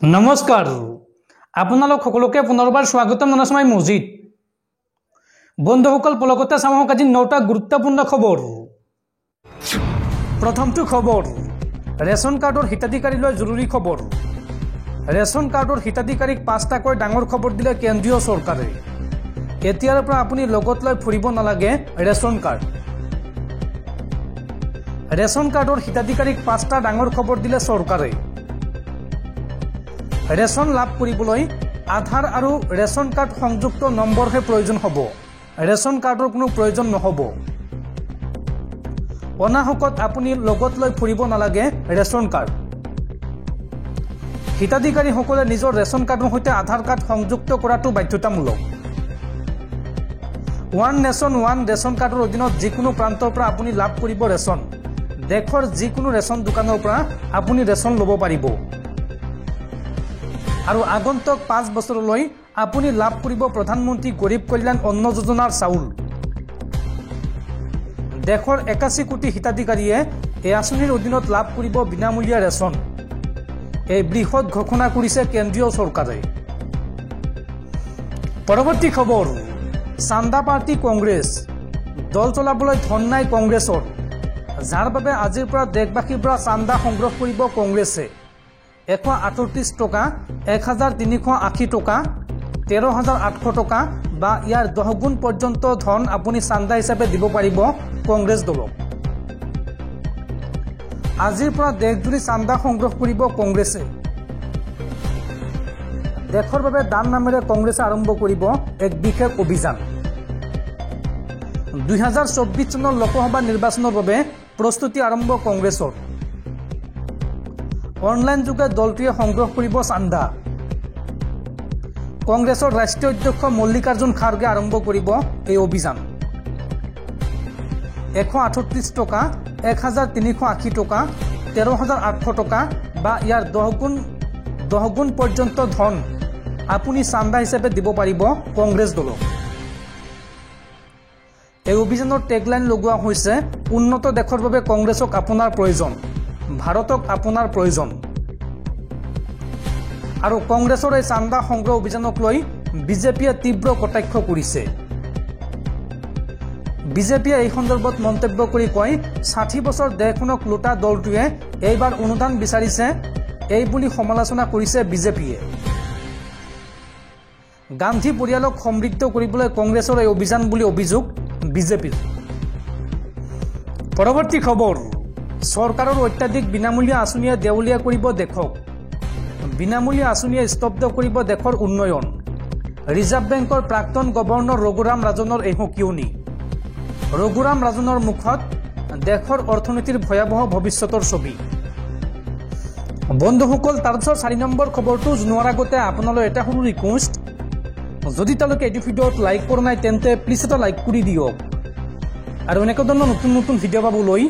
নমস্কাৰ আপোনালোক সকলোকে পুনৰবাৰ স্বাগতম জনাইছো মই মজিদ বন্ধুসকল পলকতে চামক আজি 9টা গুৰুত্বপূৰ্ণ খবৰ প্ৰথমটো খবৰ ৰেচন কাৰ্ডৰ হিতাধিকাৰীলৈ জৰুৰী খবৰ ৰেচন কাৰ্ডৰ হিতাধিকাৰীক 5টাকৈ ডাঙৰ খবৰ দিলে কেন্দ্ৰীয় চৰকাৰে এতিয়াৰ পৰা আপুনি লগত লৈ ফুৰিব নালাগে ৰেচন কাৰ্ডৰ হিতাধিকাৰীক 5টা ডাঙৰ খবৰ দিলে চৰকাৰে ৰেচন লাভ কৰিবলৈ আধাৰ আৰু ৰেচন কাৰ্ড সংযুক্ত নম্বৰহে প্ৰয়োজন হ'ব ৰেচন কাৰ্ডৰ কোনো প্ৰয়োজন নহ'ব অনাহকত আপুনি লগত লৈ ফুৰিব নালাগে ৰেচন কাৰ্ড হিতাধিকাৰীসকলে নিজৰ ৰেচন কাৰ্ডৰ সৈতে আধাৰ কাৰ্ড সংযুক্ত কৰাটো বাধ্যতামূলক ওৱান নেশ্যন ওৱান ৰেচন কাৰ্ডৰ অধীনত যিকোনো প্ৰান্তৰ পৰা আপুনি লাভ কৰিব ৰেচন দেশৰ যিকোনো ৰেচন দোকানৰ পৰা আপুনি ৰেচন ল'ব পাৰিব আৰু আগন্তুক 5 বছৰলৈ আপুনি লাভ কৰিব প্ৰধানমন্ত্ৰী গৰীব কল্যাণ অন্ন যোজনাৰ চাউল দেশৰ 81 কোটি হিতাধিকাৰীয়ে এই আঁচনিৰ অধীনত লাভ কৰিব বিনামূলীয়া ৰেচন এই বৃহৎ ঘোষণা কৰিছে কেন্দ্ৰীয় চৰকাৰে পৰৱৰ্তী খবৰ চান্দা পাৰ্টি কংগ্ৰেছ দল চলাবলৈ ধন নাই কংগ্ৰেছৰ যাৰ বাবে আজিৰ পৰা দেশবাসীৰ পৰা চান্দা সংগ্ৰহ কৰিব কংগ্ৰেছে 138 টকা 1380 টকা 13800 টকা বা ইয়াৰ 10 গুণ পৰ্যন্ত ধন আপুনি চান্দা হিচাপে দিব পাৰিব কংগ্ৰেছ দলক আজিৰ পৰা দেশজুৰি চান্দা সংগ্ৰহ কৰিব কংগ্ৰেছে দেশৰ বাবে দান নামেৰে কংগ্ৰেছে আৰম্ভ কৰিব এক বিশেষ অভিযান 2024 চনৰ লোকসভা নিৰ্বাচনৰ বাবে প্ৰস্তুতি আৰম্ভ কংগ্ৰেছৰ অনলাইন যোগে দলটোৱে সংগ্ৰহ কৰিব চান্দা কংগ্ৰেছৰ ৰাষ্ট্ৰীয় অধ্যক্ষ মল্লিকাৰ্জুন খাৰ্গে আৰম্ভ কৰিব এই অভিযান 138 টকা 1380 টকা 13800 টকা বা ইয়াৰ 10 গুণ পৰ্যন্ত ধন আপুনি চান্দা হিচাপে দিব পাৰিব কংগ্ৰেছ দলক এই অভিযানৰ টেগলাইন লগোৱা হৈছে উন্নত দেশৰ বাবে কংগ্ৰেছক আপোনাৰ প্ৰয়োজন ভাৰতক আপোনাৰ প্ৰয়োজন আৰু কংগ্ৰেছৰ এই চান্দা সংগ্ৰহ অভিযানক লৈ বিজেপিয়ে তীব্ৰ কটাক্ষ কৰিছে বিজেপিয়ে এই সন্দৰ্ভত মন্তব্য কৰি কয় 60 বছৰ দেশখনক লুটা দলটোৱে এইবাৰ অনুদান বিচাৰিছে এই বুলি সমালোচনা কৰিছে বিজেপিয়ে গান্ধী পৰিয়ালক সমৃদ্ধ কৰিবলৈ কংগ্ৰেছৰ এই অভিযান বুলি অভিযোগ বিজেপিৰ পৰৱৰ্তী খবৰ চৰকাৰৰ অত্যাধিক বিনামূলীয়া আঁচনিয়ে দেউলীয়া কৰিব দেশক বিনামূলীয়া আঁচনিয়ে স্তব্ধ কৰিব দেশৰ উন্নয়ন ৰিজাৰ্ভ বেংকৰ প্ৰাক্তন গভৰ্ণৰ ৰঘুৰাম ৰাজনৰ এই সকিয়নি ৰঘুৰাম ৰাজনৰ মুখত দেশৰ অৰ্থনীতিৰ ভয়াৱহ ভৱিষ্যতৰ ছবি বন্ধুসকল তাৰপিছত 4 নম্বৰ খবৰটো জনোৱাৰ আগতে আপোনালৈ এটা সৰু ৰিকুৱেষ্ট যদি তেওঁলোকে এই ভিডিঅ'ত লাইক কৰা নাই তেন্তে প্লিজ এটা লাইক কৰি দিয়ক আৰু এনেকুৱা ধৰণৰ নতুন নতুন ভিডিঅ' পাবলৈ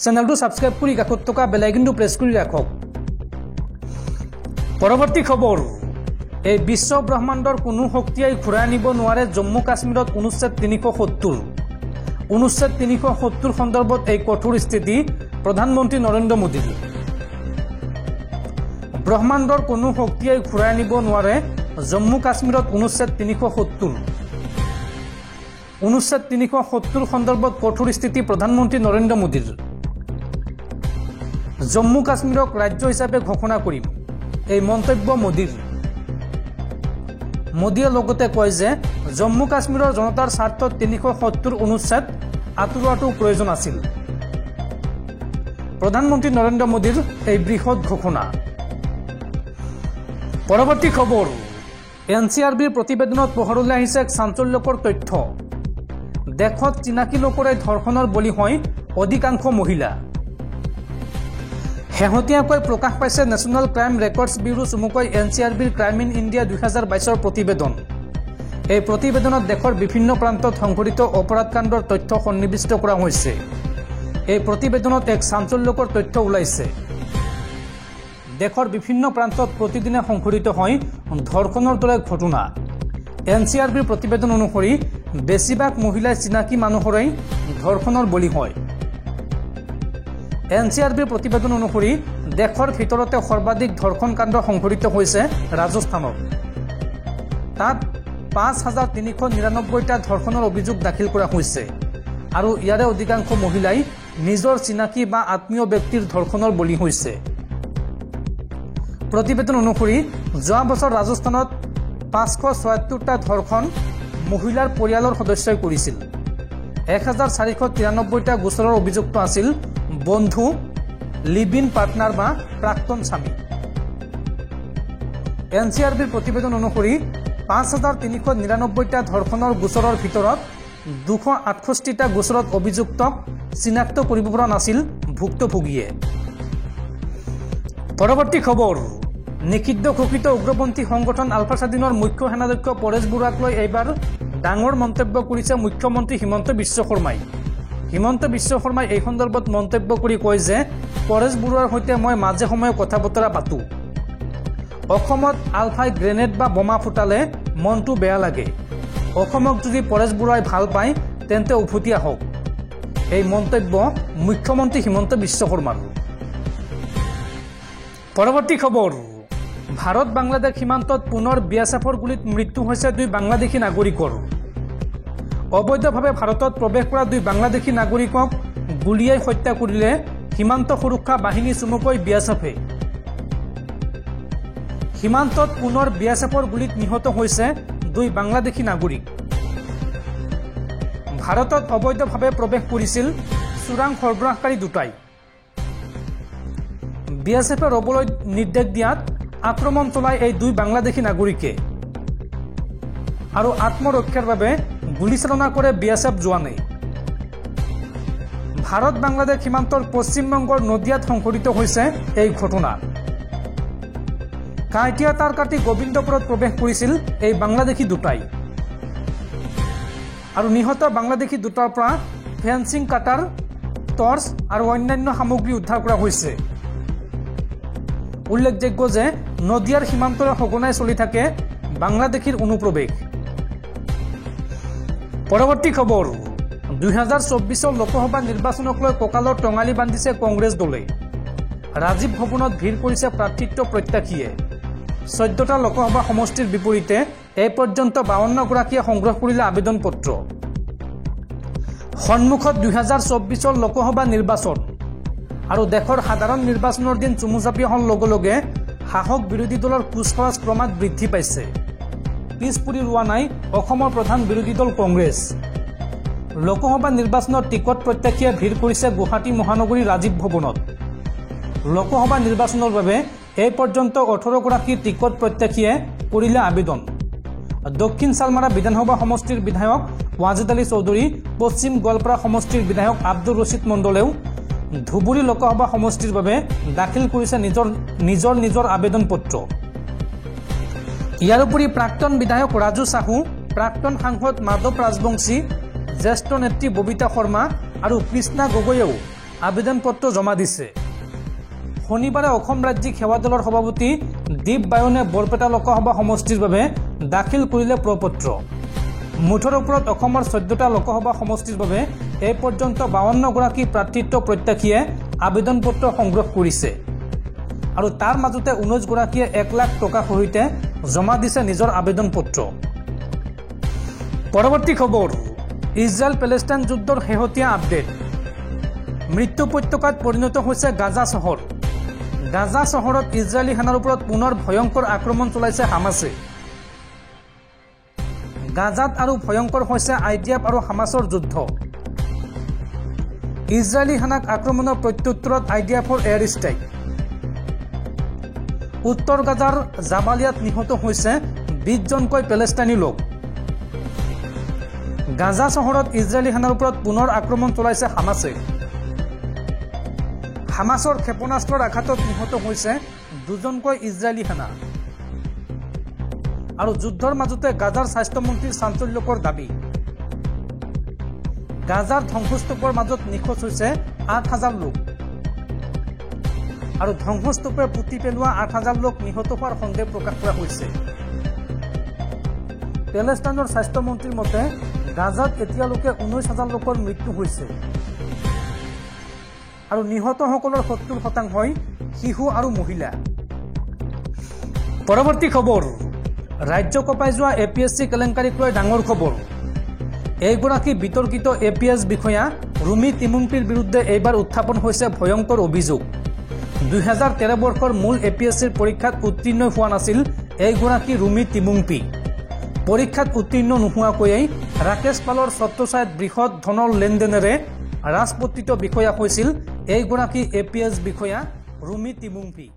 চেনেলটো সাবস্ক্ৰাইব কৰি কাষত থকা বেল আইকনটো প্ৰেছ কৰি ৰাখক পৰৱৰ্তী খবৰ এই বিশ্ব ব্ৰহ্মাণ্ডৰ কোনো শক্তিয়ে ঘূৰাই আনিব নোৱাৰে জম্মু কাশ্মীৰত অনুচ্ছেদ 370 সন্দৰ্ভত এই কঠোৰ স্থিতি প্ৰধানমন্ত্ৰী নৰেন্দ্ৰ মোদী ব্ৰহ্মাণ্ডৰ কোনো শক্তিয়ে ঘূৰাই আনিব নোৱাৰে জম্মু কাশ্মীৰত অনুচ্ছেদ 370 সন্দৰ্ভত কঠোৰ স্থিতি প্ৰধানমন্ত্ৰী নৰেন্দ্ৰ মোদীৰ জম্মু কাশ্মীৰক ৰাজ্য হিচাপে ঘোষণা কৰিম এই মন্তব্য মোদীয়ে লগতে কয় যে জম্মু কাশ্মীৰৰ জনতাৰ স্বাৰ্থত 370 অনুচ্ছেদ আঁতৰোৱাটো প্ৰয়োজন আছিল প্ৰধানমন্ত্ৰী নৰেন্দ্ৰ মোদীৰ এই বৃহৎ ঘোষণা পৰৱৰ্তী খবৰ এনচিআৰবিৰ প্ৰতিবেদনত পোহৰলৈ আহিছে এক চাঞ্চল্যকৰ তথ্য দেশত চিনাকি লোকৰে ধৰ্ষণৰ বলি হয় অধিকাংশ মহিলা শেহতীয়াকৈ প্ৰকাশ পাইছে নেশ্যনেল ক্ৰাইম ৰেকৰ্ডছ ব্যুৰো চমুকৈ এনচিআৰবিৰ ক্ৰাইম ইন ইণ্ডিয়া 2022ৰ প্ৰতিবেদন এই প্ৰতিবেদনত দেশৰ বিভিন্ন প্ৰান্তত সংঘটিত অপৰাধকাণ্ডৰ তথ্য সন্নিৱিষ্ট কৰা হৈছে এই প্ৰতিবেদনত এক চাঞ্চল্যকৰ তথ্য ওলাইছে দেশৰ বিভিন্ন প্ৰান্তত প্ৰতিদিনে সংঘটিত হয় ধৰ্ষণৰ দৰে ঘটনা এনচিআৰবিৰ প্ৰতিবেদন অনুসৰি বেছিভাগ মহিলাই চিনাকি মানুহৰেই ধৰ্ষণৰ বলি হয় এনচিআৰবিৰ প্ৰতিবেদন অনুসৰি দেশৰ ভিতৰতে সৰ্বাধিক ধৰ্ষণ কাণ্ড সংঘটিত হৈছে ৰাজস্থানত। তাত ৫,৩৯৯টা ধৰ্ষণৰ অভিযোগ দাখিল কৰা হৈছে আৰু ইয়াৰে অধিকাংশ মহিলাই নিজৰ চিনাকি বা আত্মীয় ব্যক্তিৰ ধৰ্ষণৰ বলি হৈছে। প্ৰতিবেদন অনুসৰি যোৱা বছৰ ৰাজস্থানত ৫৭৬টা ধৰ্ষণ মহিলাৰ পৰিয়ালৰ সদস্যই কৰিছিল। ১,৪৯৩টা গোচৰৰ অভিযুক্ত আছিল বন্ধু, লিভ ইন পাৰ্টনাৰ বা প্ৰাক্তন স্বামী। NCRBৰ প্ৰতিবেদন অনুসৰি ৫,৩৯৯টা ধৰ্ষণৰ গোচৰৰ ভিতৰত ২৬৮টা গোচৰত অভিযুক্তক চিনাক্ত কৰিব পৰা নাছিল ভুক্তভোগীয়ে। পৰৱৰ্তী খবৰ, নিষিদ্ধ ঘোষিত উগ্ৰপন্থী সংগঠন আলফা স্বাধীনৰ মুখ্য সেনাধ্যক্ষ পৰেশ বৰুৱাক লৈ এইবাৰ ডাঙৰ মন্তব্য কৰিছে মুখ্যমন্ত্ৰী হিমন্ত বিশ্ব শৰ্মাই। হিমন্ত বিশ্ব শৰ্মাই এই সন্দৰ্ভত মন্তব্য কৰি কয় যে পৰেশ বৰুৱাৰ সৈতে মই মাজে সময়ে কথা বতৰা পাতোঁ। অসমত আলফাই গ্ৰেনেড বা বোমা ফুটালে মনটো বেয়া লাগে। অসমক যদি পৰেশ বৰুৱাই ভাল পায় তেন্তে উভতি আহক। এই মন্তব্য মুখ্যমন্ত্ৰী হিমন্ত বিশ্ব শৰ্মাৰ। পৰৱৰ্তী খবৰ, ভাৰত বাংলাদেশ সীমান্তত পুনৰ BSFৰ গুলীত মৃত্যু হৈছে 2 বাংলাদেশী নাগৰিকৰ। অবৈধভাৱে ভাৰতত প্ৰৱেশ কৰা 2 বাংলাদেশী নাগৰিকক গুলীয়াই হত্যা কৰিলে সীমান্ত সুৰক্ষা বাহিনী চমুকৈ BSFে। সীমান্তত পুনৰ BSFৰ গুলীত নিহত হৈছে 2 বাংলাদেশী নাগৰিক। ভাৰতত অবৈধভাৱে প্ৰৱেশ কৰিছিল চোৰাং সৰবৰাহকাৰী দুটাই। BSFে ৰবলৈ নিৰ্দেশ দিয়াত আক্ৰমণ চলায় এই 2 বাংলাদেশী নাগৰিকে আৰু আত্মৰক্ষাৰ বাবে গুলীচালনা কৰে BSF জোৱানে। ভাৰত বাংলাদেশ সীমান্তৰ পশ্চিমবংগৰ নদিয়াত সংঘটিত হৈছে এই ঘটনা। কাইটিয়া তাৰ কাটি গোবিন্দপুৰত প্ৰৱেশ কৰিছিল এই বাংলাদেশী দুটাই আৰু নিহত বাংলাদেশী দুটাৰ পৰা ফেন্সিং কাটাৰ, টৰ্চ আৰু অন্যান্য সামগ্ৰী উদ্ধাৰ কৰা হৈছে। উল্লেখযোগ্য যে নদিয়াৰ সীমান্তৰে সঘনাই চলি থাকে বাংলাদেশীৰ অনুপ্ৰৱেশ। পৰৱৰ্তী খবৰ, 2024 লোকসভা নিৰ্বাচনক লৈ কঁকালৰ টঙালি বান্ধিছে কংগ্ৰেছ দলে। ৰাজীৱ ভৱনত ভিৰ কৰিছে প্ৰাৰ্থিত্ব প্ৰত্যাশীয়ে। 14টা লোকসভা সমষ্টিৰ বিপৰীতে এই পৰ্যন্ত 52গৰাকীয়ে সংগ্ৰহ কৰিলে আবেদন পত্ৰ। সন্মুখত 2024 লোকসভা নিৰ্বাচন আৰু দেশৰ সাধাৰণ নিৰ্বাচনৰ দিন চুমু চাপি অহাৰ লগে লগে শাসক বিৰোধী দলৰ কুচকাৱাজ ক্ৰমাৎ বৃদ্ধি পাইছে। পিছ পৰি ৰোৱা নাই অসমৰ প্ৰধান বিৰোধী দল কংগ্ৰেছ। লোকসভা নিৰ্বাচনত টিকট প্ৰত্যাশীয়ে ভিৰ কৰিছে গুৱাহাটী মহানগৰীৰ ৰাজীৱ ভৱনত। লোকসভা নিৰ্বাচনৰ বাবে এই পৰ্যন্ত 18গৰাকী টিকট প্ৰত্যাশীয়ে কৰিলে আবেদন। দক্ষিণ চালমাৰা বিধানসভা সমষ্টিৰ বিধায়ক ৱাজিদ আলী চৌধুৰী, পশ্চিম গোৱালপাৰা সমষ্টিৰ বিধায়ক আব্দুৰ ৰছিদ মণ্ডলেও ধুবুৰী লোকসভা সমষ্টিৰ বাবে দাখিল কৰিছে নিজৰ আবেদন পত্ৰ। ইয়াৰ উপৰি প্ৰাক্তন বিধায়ক ৰাজু চাহু, প্ৰাক্তন সাংসদ মাধৱ ৰাজবংশী, জ্যেষ্ঠ নেত্ৰী ববিতা শৰ্মা আৰু কৃষ্ণা গগৈয়েও আবেদন পত্ৰ জমা দিছে। শনিবাৰে অসম ৰাজ্যিক সেৱা দলৰ সভাপতি দীপ বায়নে বৰপেটা লোকসভা সমষ্টিৰ বাবে দাখিল কৰিলে প্ৰপত্ৰ। মুঠৰ ওপৰত অসমৰ 14টা লোকসভা সমষ্টিৰ বাবে এই পৰ্যন্ত 52গৰাকী প্ৰাৰ্থিত্ব প্ৰত্যাশীয়ে আবেদন পত্ৰ সংগ্ৰহ কৰিছে আৰু তাৰ মাজতে 19গৰাকীয়ে 1 লাখ টকা সহিতে জমা দিছে নিজৰ আবেদন পত্ৰ। পৰৱৰ্তী খবৰ, ইজৰাইল পেলেষ্টাইন যুদ্ধৰ শেহতীয়া আপডেট। মৃত্যু উপত্যকাত পৰিণত হৈছে গাজা চহৰ। গাজা চহৰত ইজৰাইলী সেনাৰ ওপৰত পুনৰ ভয়ংকৰ আক্ৰমণ চলাইছে হামাছে। গাজাত আৰু ভয়ংকৰ হৈছে IDF আৰু হামাছৰ যুদ্ধ। ইজৰাইলী সেনাক আক্ৰমণৰ প্ৰত্যুত্তৰত IDFৰ এয়াৰ ষ্ট্ৰাইক। উত্তৰ গাজাৰ জাবালিয়াত নিহত হৈছে 20জনকৈ পেলেষ্টাইনী লোক। গাজা চহৰত ইজৰাইলী সেনাৰ ওপৰত পুনৰ আক্ৰমণ চলাইছে হামাছে। হামাছৰ ক্ষেপণাস্ত্ৰৰ আঘাতত নিহত হৈছে 2জনকৈ ইজৰাইলী সেনা আৰু যুদ্ধৰ মাজতে গাজাৰ স্বাস্থ্যমন্ত্ৰীৰ চাঞ্চল্যকৰ দাবী। গাজাৰ ধ্বংসস্তূপৰ মাজত নিখোজ হৈছে 8,000 লোক আৰু ধ্বংসস্তূপে পুতি পেলোৱা 8,000 লোক নিহত হোৱাৰ সন্দেহ প্ৰকাশ কৰা হৈছে। পেলেষ্টাইনৰ স্বাস্থ্যমন্ত্ৰীৰ মতে গাজাত এতিয়ালৈকে 19,000 লোকৰ মৃত্যু হৈছে। আৰু নিহতসকলৰ 70% শিশু আৰু মহিলা। পৰৱৰ্তী খবৰ, ৰাজ্য কঁপাই যোৱা APSC কেলেংকাৰীক লৈ ডাঙৰ খবৰ। এইগৰাকী বিতৰ্কিত APS বিষয়া ৰুমি তিমুংপিৰ বিৰুদ্ধে এইবাৰ উত্থাপন হৈছে ভয়ংকৰ অভিযোগ। 2013 বৰ্ষৰ মূল APSCৰ পৰীক্ষাত উত্তীৰ্ণ হোৱা নাছিল এইগৰাকী ৰুমি তিমুংপি। পৰীক্ষাত উত্তীৰ্ণ নোহোৱাকৈয়ে ৰাকেশ পালৰ ছত্ৰছায়াত বৃহৎ ধনৰ লেনদেনেৰে ৰাজপত্ৰিত বিষয়া হৈছিল এইগৰাকী APS বিষয়া ৰুমি তিমুংপি।